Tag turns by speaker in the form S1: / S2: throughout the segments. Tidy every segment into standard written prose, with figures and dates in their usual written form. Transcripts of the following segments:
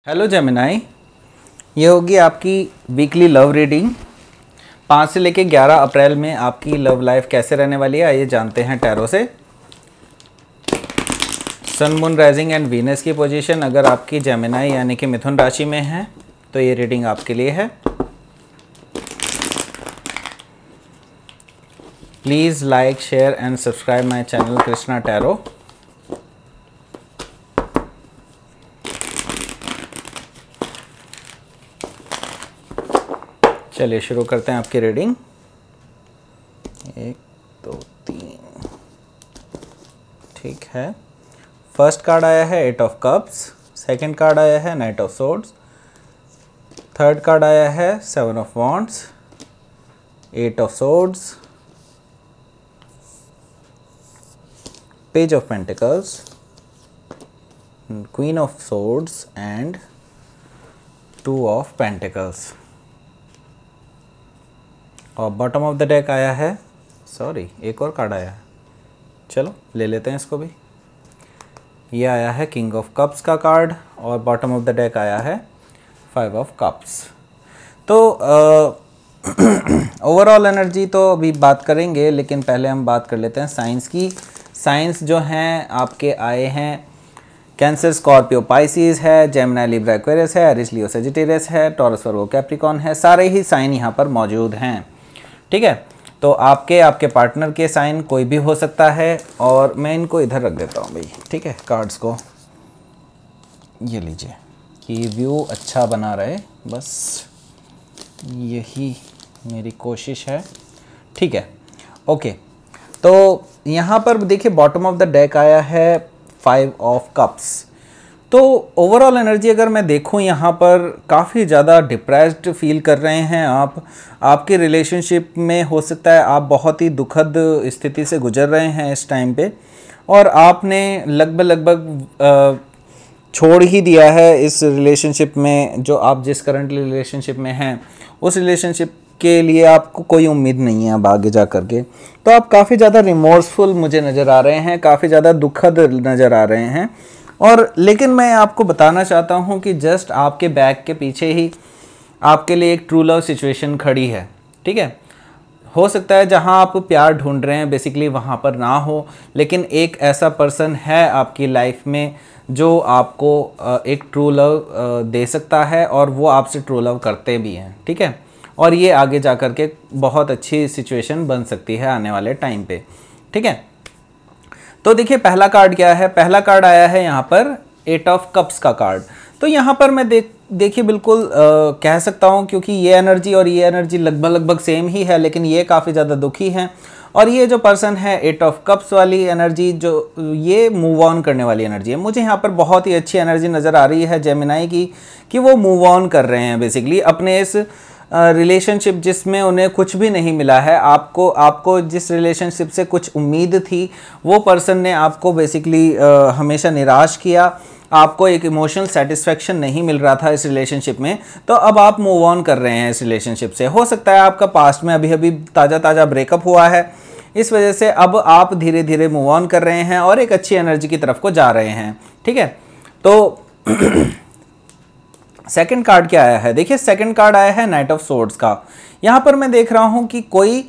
S1: Hello Gemini, ये होगी आपकी वीकली लव रीडिंग। 5 से लेकर 11 अप्रैल में आपकी लव लाइफ कैसे रहने वाली है, आइए जानते हैं टैरो से। सन, मून, राइजिंग एंड वीनस की पोजीशन अगर आपकी जेमिनाई यानी कि मिथुन राशि में है तो ये रीडिंग आपके लिए है। Please like, share and subscribe my channel Krishna tarot. चलिए शुरू करते हैं आपकी रीडिंग। 1 2 3, ठीक है। फर्स्ट कार्ड आया है 8 ऑफ कप्स, सेकंड कार्ड आया है night of swords, third card आया है 7 of wands, 8 of swords, page of pentacles, queen of swords and 2 of pentacles. और बॉटम ऑफ द डेक आया है, सॉरी एक और कार्ड आया है, चलो ले लेते हैं इसको भी। ये आया है किंग ऑफ कप्स का कार्ड और बॉटम ऑफ द डेक आया है 5 ऑफ कप्स। तो ओवरऑल एनर्जी तो अभी बात करेंगे, लेकिन पहले हम बात कर लेते हैं साइंस की। साइंस जो हैं आपके आए हैं कैंसर, स्कॉर्पियो, पाइसिस है, जेमिनी, लिब्रा, एक्वेरियस है, एरिस, लियो, सजिटेरियस है, टॉरस, वर्गो, कैप्रिकॉर्न है। सारे ही साइन यहाँ पर मौजूद हैं, ठीक है। तो आपके पार्टनर के साइन कोई भी हो सकता है। और मैं इनको इधर रख देता हूँ भाई, ठीक है, कार्ड्स को। ये लीजिए कि व्यू अच्छा बना रहे, बस यही मेरी कोशिश है, ठीक है। ओके, तो यहाँ पर देखिए बॉटम ऑफ द डेक आया है 5 ऑफ कप्स। तो ओवरऑल एनर्जी अगर मैं देखूं, यहाँ पर काफ़ी ज़्यादा डिप्रेस्ड फील कर रहे हैं आप। आपके रिलेशनशिप में हो सकता है आप बहुत ही दुखद स्थिति से गुजर रहे हैं इस टाइम पे, और आपने लगभग छोड़ ही दिया है इस रिलेशनशिप में। जो आप जिस करंट रिलेशनशिप में हैं उस रिलेशनशिप के लिए आपको कोई उम्मीद नहीं है अब आगे जा कर के। तो आप काफ़ी ज़्यादा रिमोर्सफुल मुझे नज़र आ रहे हैं, काफ़ी ज़्यादा दुखद नज़र आ रहे हैं। और लेकिन मैं आपको बताना चाहता हूं कि जस्ट आपके बैक के पीछे ही आपके लिए एक ट्रू लव सिचुएशन खड़ी है, ठीक है। हो सकता है जहां आप प्यार ढूंढ रहे हैं बेसिकली वहां पर ना हो, लेकिन एक ऐसा पर्सन है आपकी लाइफ में जो आपको एक ट्रू लव दे सकता है, और वो आपसे ट्रू लव करते भी हैं, ठीक है। और ये आगे जा कर के बहुत अच्छी सिचुएशन बन सकती है आने वाले टाइम पे, ठीक है। तो देखिए पहला कार्ड क्या है। पहला कार्ड आया है यहाँ पर 8 ऑफ कप्स का कार्ड। तो यहाँ पर मैं देखिए बिल्कुल कह सकता हूँ, क्योंकि ये एनर्जी और ये एनर्जी लगभग सेम ही है, लेकिन ये काफ़ी ज़्यादा दुखी हैं। और ये जो पर्सन है 8 ऑफ कप्स वाली एनर्जी, जो ये मूव ऑन करने वाली एनर्जी है। मुझे यहाँ पर बहुत ही अच्छी एनर्जी नज़र आ रही है जेमिनाई की, कि वो मूव ऑन कर रहे हैं बेसिकली अपने इस रिलेशनशिप जिसमें उन्हें कुछ भी नहीं मिला है। आपको जिस रिलेशनशिप से कुछ उम्मीद थी, वो पर्सन ने आपको बेसिकली हमेशा निराश किया। आपको एक इमोशनल सेटिस्फेक्शन नहीं मिल रहा था इस रिलेशनशिप में, तो अब आप मूव ऑन कर रहे हैं इस रिलेशनशिप से। हो सकता है आपका पास्ट में अभी ताज़ा ब्रेकअप हुआ है, इस वजह से अब आप धीरे धीरे मूव ऑन कर रहे हैं और एक अच्छी एनर्जी की तरफ को जा रहे हैं, ठीक है। तो सेकंड कार्ड क्या आया है, देखिए सेकंड कार्ड आया है नाइट ऑफ सोर्ड्स का। यहाँ पर मैं देख रहा हूँ कि कोई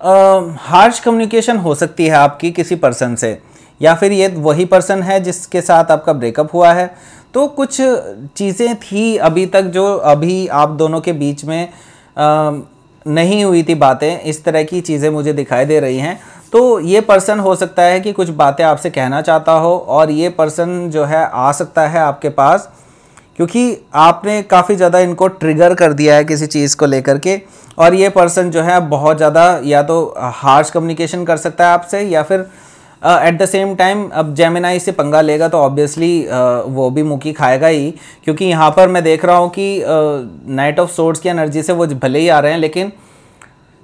S1: हार्श कम्युनिकेशन हो सकती है आपकी किसी पर्सन से, या फिर ये वही पर्सन है जिसके साथ आपका ब्रेकअप हुआ है। तो कुछ चीज़ें थी अभी तक जो अभी आप दोनों के बीच में नहीं हुई थी बातें, इस तरह की चीज़ें मुझे दिखाई दे रही हैं। तो ये पर्सन हो सकता है कि कुछ बातें आपसे कहना चाहता हो, और ये पर्सन जो है आ सकता है आपके पास, क्योंकि आपने काफ़ी ज़्यादा इनको ट्रिगर कर दिया है किसी चीज़ को लेकर के। और ये पर्सन जो है बहुत ज़्यादा या तो हार्श कम्युनिकेशन कर सकता है आपसे, या फिर एट द सेम टाइम अब जेमिनाई से पंगा लेगा तो ऑब्वियसली वो भी मुँह की खाएगा ही। क्योंकि यहाँ पर मैं देख रहा हूँ कि नाइट ऑफ सोर्ड्स की एनर्जी से वो भले ही आ रहे हैं, लेकिन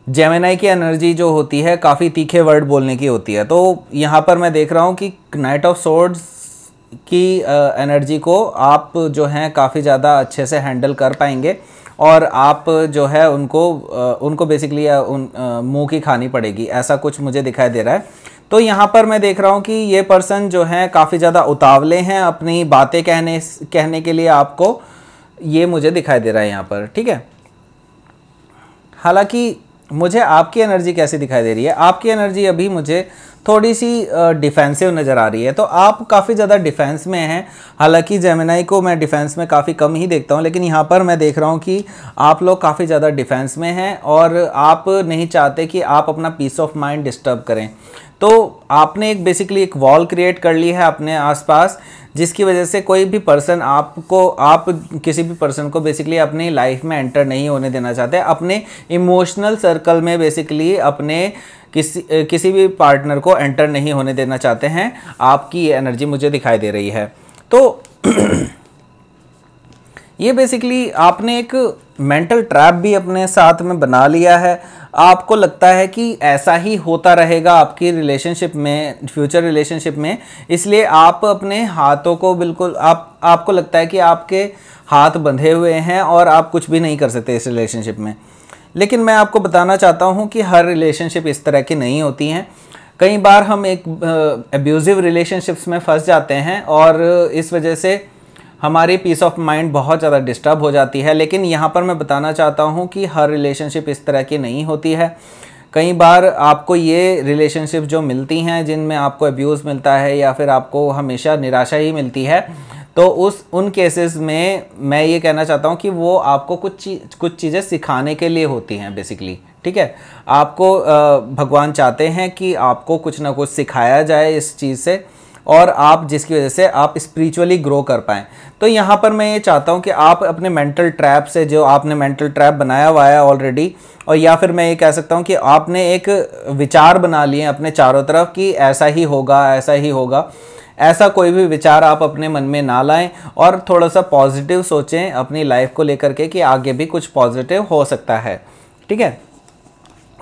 S1: जेमिनाई की एनर्जी जो होती है काफ़ी तीखे वर्ड बोलने की होती है। तो यहाँ पर मैं देख रहा हूँ कि नाइट ऑफ सोर्ड्स की एनर्जी को आप जो हैं काफ़ी ज़्यादा अच्छे से हैंडल कर पाएंगे, और आप जो है उनको बेसिकली मुंह की खानी पड़ेगी, ऐसा कुछ मुझे दिखाई दे रहा है। तो यहाँ पर मैं देख रहा हूँ कि ये पर्सन जो है काफ़ी ज़्यादा उतावले हैं अपनी बातें कहने के लिए आपको ये मुझे दिखाई दे रहा है यहाँ पर, ठीक है। हालांकि मुझे आपकी एनर्जी कैसी दिखाई दे रही है, आपकी एनर्जी अभी मुझे थोड़ी सी डिफेंसिव नज़र आ रही है, तो आप काफ़ी ज़्यादा डिफेंस में हैं। हालांकि जेमिनाई को मैं डिफेंस में काफ़ी कम ही देखता हूं, लेकिन यहाँ पर मैं देख रहा हूँ कि आप लोग काफ़ी ज़्यादा डिफेंस में हैं और आप नहीं चाहते कि आप अपना पीस ऑफ माइंड डिस्टर्ब करें। तो आपने एक बेसिकली एक वॉल क्रिएट कर ली है अपने आसपास, जिसकी वजह से कोई भी पर्सन आप किसी भी पर्सन को बेसिकली अपनी लाइफ में एंटर नहीं होने देना चाहते, अपने इमोशनल सर्कल में बेसिकली अपने किसी भी पार्टनर को एंटर नहीं होने देना चाहते हैं। आपकी ये एनर्जी मुझे दिखाई दे रही है। तो ये बेसिकली आपने एक मेंटल ट्रैप भी अपने साथ में बना लिया है। आपको लगता है कि ऐसा ही होता रहेगा आपकी रिलेशनशिप में, फ्यूचर रिलेशनशिप में, इसलिए आप अपने हाथों को बिल्कुल आपको लगता है कि आपके हाथ बंधे हुए हैं और आप कुछ भी नहीं कर सकते इस रिलेशनशिप में। लेकिन मैं आपको बताना चाहता हूं कि हर रिलेशनशिप इस तरह की नहीं होती हैं। कई बार हम एक एब्यूजिव रिलेशनशिप्स में फंस जाते हैं और इस वजह से हमारी पीस ऑफ माइंड बहुत ज़्यादा डिस्टर्ब हो जाती है। लेकिन यहाँ पर मैं बताना चाहता हूँ कि हर रिलेशनशिप इस तरह की नहीं होती है। कई बार आपको ये रिलेशनशिप जो मिलती हैं जिनमें आपको अब्यूज़ मिलता है या फिर आपको हमेशा निराशा ही मिलती है, तो उन केसेस में मैं ये कहना चाहता हूँ कि वो आपको कुछ चीज़ें सिखाने के लिए होती हैं बेसिकली, ठीक है। आपको भगवान चाहते हैं कि आपको कुछ ना कुछ सिखाया जाए इस चीज़ से, और आप जिसकी वजह से आप स्पिरिचुअली ग्रो कर पाएँ। तो यहाँ पर मैं ये चाहता हूँ कि आप अपने मेंटल ट्रैप से, जो आपने मेंटल ट्रैप बनाया हुआ है ऑलरेडी, और या फिर मैं ये कह सकता हूँ कि आपने एक विचार बना लिए अपने चारों तरफ कि ऐसा ही होगा, ऐसा ही होगा, ऐसा कोई भी विचार आप अपने मन में ना लाएं और थोड़ा सा पॉजिटिव सोचें अपनी लाइफ को लेकर के कि आगे भी कुछ पॉजिटिव हो सकता है, ठीक है।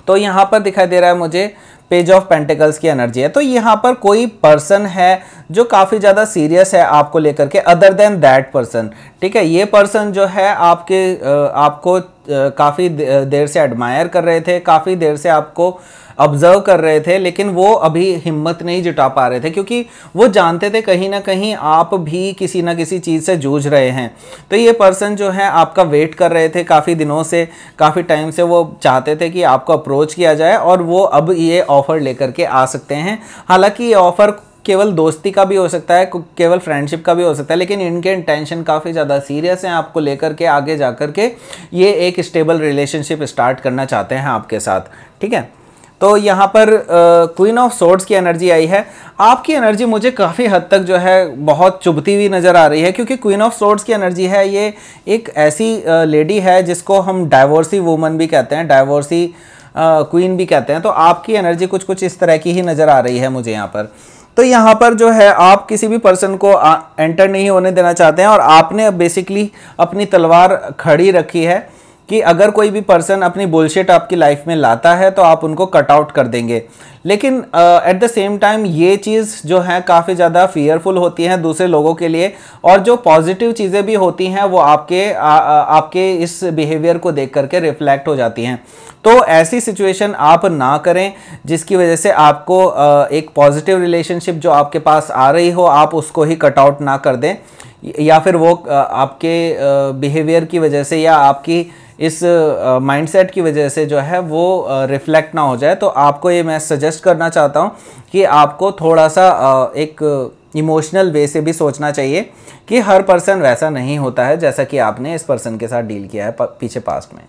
S1: तो यहाँ पर दिखाई दे रहा है मुझे पेज ऑफ पेंटिकल्स की एनर्जी है। तो यहाँ पर कोई पर्सन है जो काफ़ी ज़्यादा सीरियस है आपको लेकर के, अदर देन दैट पर्सन, ठीक है। ये पर्सन जो है आपको काफ़ी देर से एडमायर कर रहे थे, काफ़ी देर से आपको ऑब्जर्व कर रहे थे, लेकिन वो अभी हिम्मत नहीं जुटा पा रहे थे क्योंकि वो जानते थे कहीं ना कहीं आप भी किसी ना किसी चीज़ से जूझ रहे हैं। तो ये पर्सन जो है आपका वेट कर रहे थे काफ़ी दिनों से, काफ़ी टाइम से वो चाहते थे कि आपको अप्रोच किया जाए और वो अब ये ऑफ़र लेकर के आ सकते हैं। हालांकि ये ऑफ़र केवल दोस्ती का भी हो सकता है, केवल फ्रेंडशिप का भी हो सकता है, लेकिन इनके इंटेंशन काफ़ी ज़्यादा सीरियस हैं आपको लेकर के, आगे जा कर के ये एक स्टेबल रिलेशनशिप स्टार्ट करना चाहते हैं आपके साथ, ठीक है। तो यहाँ पर क्वीन ऑफ सोर्ड्स की एनर्जी आई है। आपकी एनर्जी मुझे काफ़ी हद तक जो है बहुत चुभती हुई नज़र आ रही है, क्योंकि क्वीन ऑफ सोर्ड्स की एनर्जी है, ये एक ऐसी लेडी है जिसको हम डाइवोर्सी वूमन भी कहते हैं, डाइवोर्सी क्वीन भी कहते हैं। तो आपकी एनर्जी कुछ इस तरह की ही नज़र आ रही है मुझे यहाँ पर। तो यहाँ पर जो है आप किसी भी पर्सन को एंटर नहीं होने देना चाहते हैं और आपने बेसिकली अपनी तलवार खड़ी रखी है कि अगर कोई भी पर्सन अपनी बुलशिट आपकी लाइफ में लाता है तो आप उनको कट आउट कर देंगे। लेकिन एट द सेम टाइम ये चीज़ जो है काफ़ी ज़्यादा फियरफुल होती है दूसरे लोगों के लिए, और जो पॉजिटिव चीज़ें भी होती हैं वो आपके इस बिहेवियर को देख करके रिफ्लेक्ट हो जाती हैं। तो ऐसी सिचुएशन आप ना करें जिसकी वजह से आपको एक पॉजिटिव रिलेशनशिप जो आपके पास आ रही हो आप उसको ही कट आउट ना कर दें, या फिर वो आपके बिहेवियर की वजह से या आपकी इस माइंडसेट की वजह से जो है वो रिफ्लेक्ट ना हो जाए। तो आपको ये मैं सजेस्ट करना चाहता हूँ कि आपको थोड़ा सा एक इमोशनल वे से भी सोचना चाहिए कि हर पर्सन वैसा नहीं होता है जैसा कि आपने इस पर्सन के साथ डील किया है पीछे पास्ट में।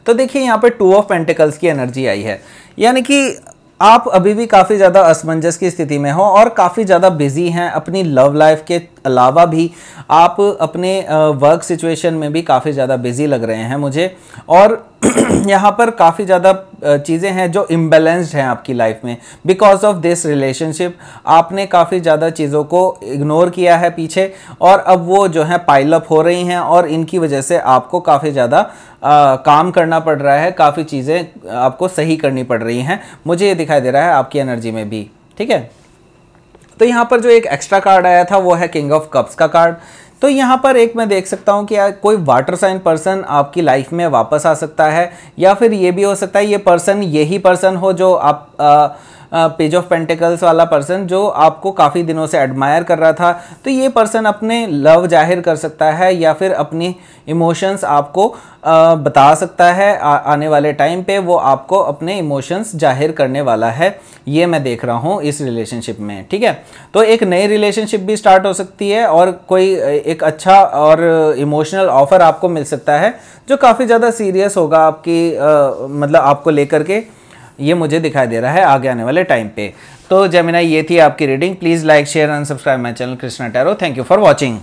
S1: तो देखिए यहाँ पे 2 ऑफ पेंटिकल्स की एनर्जी आई है, यानी कि आप अभी भी काफ़ी ज़्यादा असमंजस की स्थिति में हो और काफ़ी ज़्यादा बिजी हैं। अपनी लव लाइफ के अलावा भी आप अपने वर्क सिचुएशन में भी काफ़ी ज़्यादा बिजी लग रहे हैं मुझे, और यहाँ पर काफ़ी ज़्यादा चीज़ें हैं जो इम्बैलेंस्ड हैं आपकी लाइफ में बिकॉज ऑफ दिस रिलेशनशिप। आपने काफ़ी ज़्यादा चीज़ों को इग्नोर किया है पीछे, और अब वो जो है पाइल अप हो रही हैं और इनकी वजह से आपको काफ़ी ज़्यादा काम करना पड़ रहा है, काफ़ी चीज़ें आपको सही करनी पड़ रही हैं। मुझे ये दिखाई दे रहा है आपकी एनर्जी में भी, ठीक है। तो यहाँ पर जो एक एक्स्ट्रा कार्ड आया था वो है किंग ऑफ कप्स का कार्ड। तो यहाँ पर एक मैं देख सकता हूँ कि कोई वाटर साइन पर्सन आपकी लाइफ में वापस आ सकता है, या फिर ये भी हो सकता है ये पर्सन यही पर्सन हो जो पेज ऑफ पेंटिकल्स वाला पर्सन जो आपको काफ़ी दिनों से एडमायर कर रहा था, तो ये पर्सन अपने लव जाहिर कर सकता है या फिर अपनी इमोशंस आपको बता सकता है। आने वाले टाइम पे वो आपको अपने इमोशंस जाहिर करने वाला है, ये मैं देख रहा हूँ इस रिलेशनशिप में। ठीक है, तो एक नई रिलेशनशिप भी स्टार्ट हो सकती है और कोई एक अच्छा और इमोशनल ऑफर आपको मिल सकता है जो काफ़ी ज़्यादा सीरियस होगा आपकी मतलब आपको लेकर के, ये मुझे दिखाई दे रहा है आगे आने वाले टाइम पे। तो जेमिनी, ये थी आपकी reading. Please like share and subscribe my channel Krishna tarot. Thank you for watching.